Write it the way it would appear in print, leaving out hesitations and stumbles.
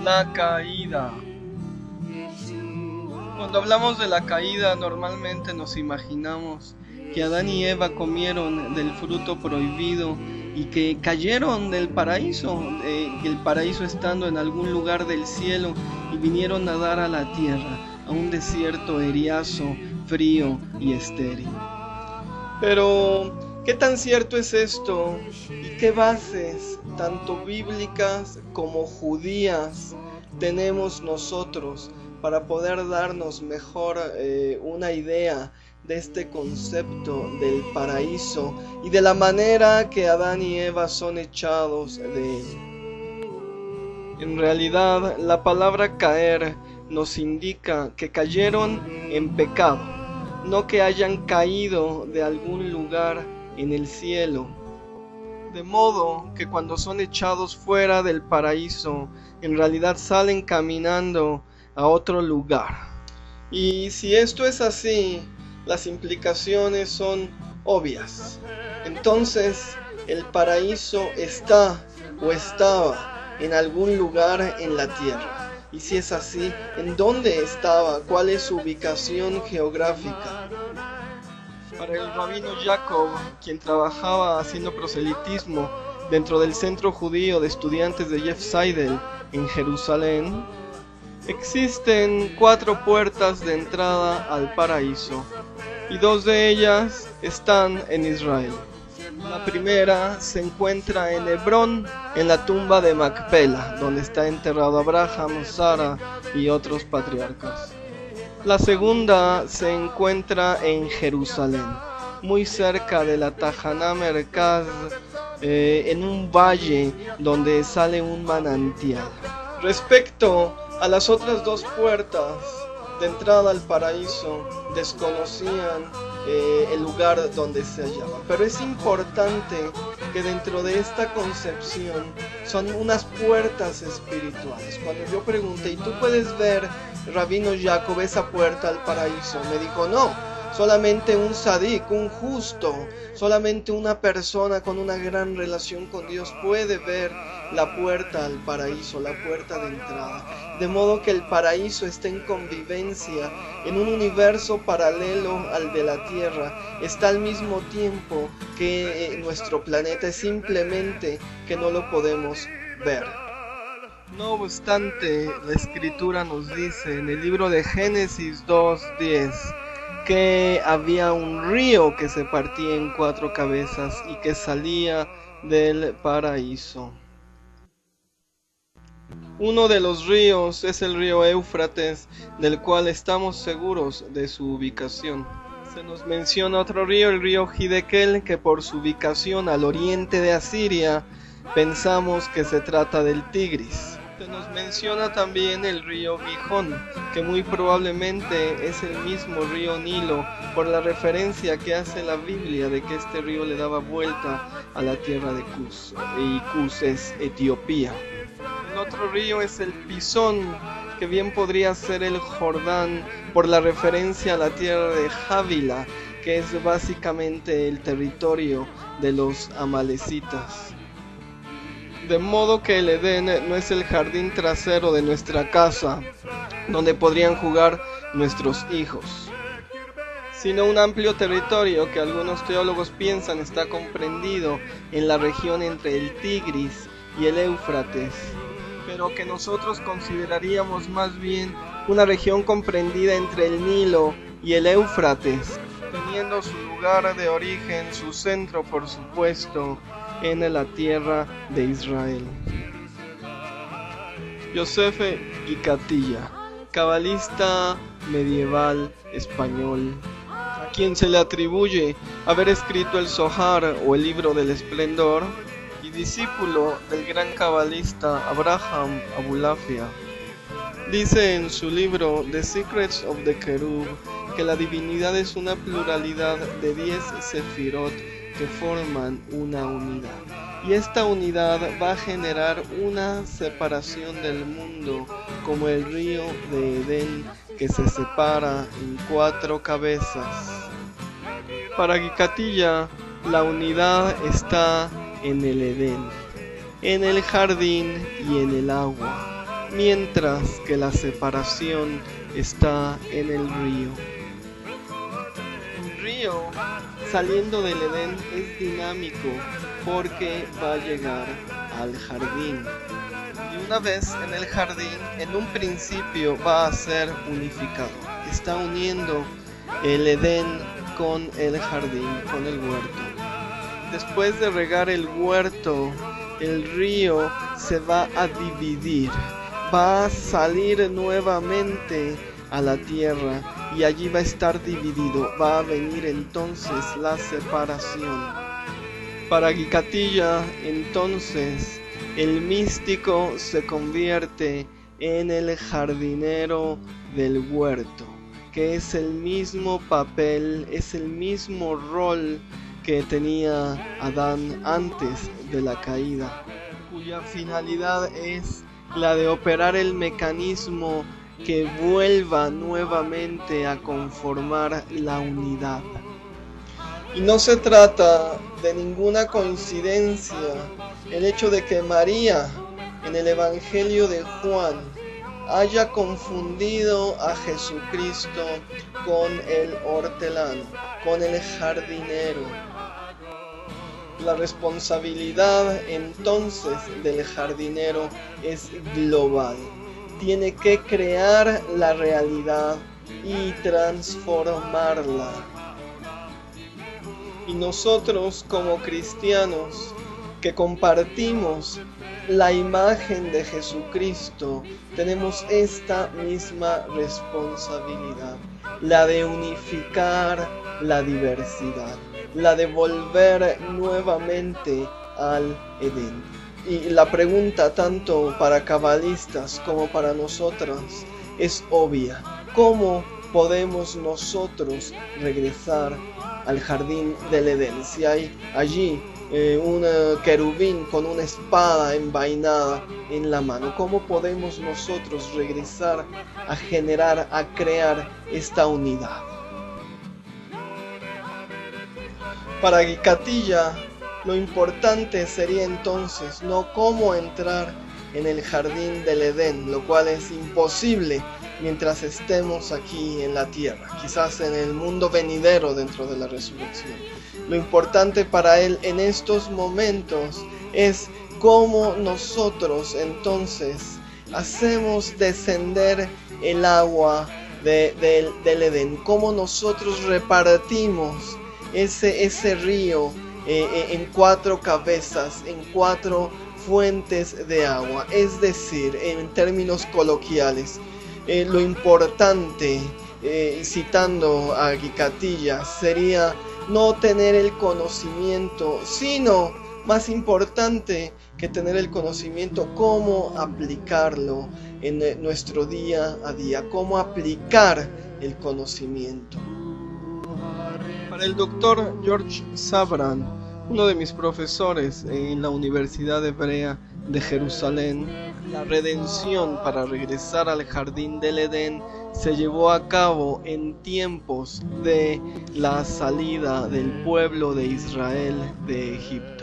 La caída. Cuando hablamos de la caída, normalmente nos imaginamos que Adán y Eva comieron del fruto prohibido y que cayeron del paraíso, el paraíso estando en algún lugar del cielo, y vinieron a dar a la tierra, a un desierto eriazo, frío y estéril. Pero, ¿qué tan cierto es esto? ¿Y qué bases, tanto bíblicas como judías, tenemos nosotros para poder darnos mejor una idea de este concepto del paraíso y de la manera que Adán y Eva son echados de él? En realidad, la palabra caer nos indica que cayeron en pecado, no que hayan caído de algún lugar en el cielo. De modo que cuando son echados fuera del paraíso, en realidad salen caminando a otro lugar. Y si esto es así, las implicaciones son obvias. Entonces, el paraíso está o estaba en algún lugar en la tierra. Y si es así, ¿en dónde estaba? ¿Cuál es su ubicación geográfica? Para el rabino Jacob, quien trabajaba haciendo proselitismo dentro del centro judío de estudiantes de Jeff Seidel en Jerusalén, existen 4 puertas de entrada al paraíso, y 2 de ellas están en Israel. La primera se encuentra en Hebrón, en la tumba de Macpela, donde está enterrado Abraham, Sara y otros patriarcas. La segunda se encuentra en Jerusalén, muy cerca de la Tahaná Merkaz, en un valle donde sale un manantial. Respecto a las otras 2 puertas de entrada al paraíso, desconocían el lugar donde se hallaban. Pero es importante que dentro de esta concepción son unas puertas espirituales. Cuando yo pregunté, ¿y tú puedes ver, Rabino Jacob, esa puerta al paraíso? Me dijo, no, solamente un sadik, un justo, solamente una persona con una gran relación con Dios puede ver la puerta al paraíso, la puerta de entrada. De modo que el paraíso está en convivencia, en un universo paralelo al de la Tierra. Está al mismo tiempo que nuestro planeta, es simplemente que no lo podemos ver. No obstante, la Escritura nos dice en el libro de Génesis 2:10 que había un río que se partía en 4 cabezas y que salía del paraíso. Uno de los ríos es el río Éufrates, del cual estamos seguros de su ubicación. Se nos menciona otro río, el río Hiddekel, que por su ubicación al oriente de Asiria, pensamos que se trata del Tigris. Se nos menciona también el río Gijón, que muy probablemente es el mismo río Nilo, por la referencia que hace la Biblia de que este río le daba vuelta a la tierra de Cus, y Cus es Etiopía. El otro río es el Pisón, que bien podría ser el Jordán, por la referencia a la tierra de Javila, que es básicamente el territorio de los amalecitas. De modo que el Edén no es el jardín trasero de nuestra casa, donde podrían jugar nuestros hijos, sino un amplio territorio que algunos teólogos piensan está comprendido en la región entre el Tigris y el Éufrates, pero que nosotros consideraríamos más bien una región comprendida entre el Nilo y el Éufrates, teniendo su lugar de origen, su centro por supuesto, en la tierra de Israel. Yosef Gicatilla, cabalista medieval español, a quien se le atribuye haber escrito el Zohar o el Libro del Esplendor, y discípulo del gran cabalista Abraham Abulafia, dice en su libro The Secrets of the Cherub que la divinidad es una pluralidad de 10 sefirot que forman una unidad, y esta unidad va a generar una separación del mundo como el río de Edén que se separa en 4 cabezas. Para Gicatilla, la unidad está en el Edén, en el jardín y en el agua. mientras que la separación está en el río. El río, saliendo del Edén, es dinámico porque va a llegar al jardín. Y una vez en el jardín, en un principio va a ser unificado. Está uniendo el Edén con el jardín, con el huerto. Después de regar el huerto, el río se va a dividir. Va a salir nuevamente a la tierra y allí va a estar dividido. Va a venir entonces la separación. Para Guicatilla, entonces, el místico se convierte en el jardinero del huerto, que es el mismo papel, es el mismo rol que tenía Adán antes de la caída, cuya finalidad es la de operar el mecanismo que vuelva nuevamente a conformar la unidad. Y no se trata de ninguna coincidencia el hecho de que María, en el Evangelio de Juan, haya confundido a Jesucristo con el hortelano, con el jardinero. La responsabilidad entonces del jardinero es global. Tiene que crear la realidad y transformarla. Y nosotros como cristianos que compartimos la imagen de Jesucristo, tenemos esta misma responsabilidad, la de unificar la diversidad, la de volver nuevamente al Edén. Y la pregunta tanto para cabalistas como para nosotras es obvia: ¿cómo podemos nosotros regresar al jardín del Edén? Si hay allí un querubín con una espada envainada en la mano, ¿cómo podemos nosotros regresar a generar, a crear esta unidad? Para Guicatilla, lo importante sería entonces no cómo entrar en el jardín del Edén, lo cual es imposible mientras estemos aquí en la tierra, quizás en el mundo venidero dentro de la resurrección. Lo importante para él en estos momentos es cómo nosotros entonces hacemos descender el agua del Edén, cómo nosotros repartimos ese río en 4 cabezas, en 4 fuentes de agua. Es decir, en términos coloquiales, lo importante, citando a Guicatilla, sería no tener el conocimiento, sino más importante que tener el conocimiento, cómo aplicarlo en nuestro día a día, cómo aplicar el conocimiento. Para el doctor George Sabran, uno de mis profesores en la Universidad Hebrea de Jerusalén, la redención para regresar al jardín del Edén se llevó a cabo en tiempos de la salida del pueblo de Israel de Egipto.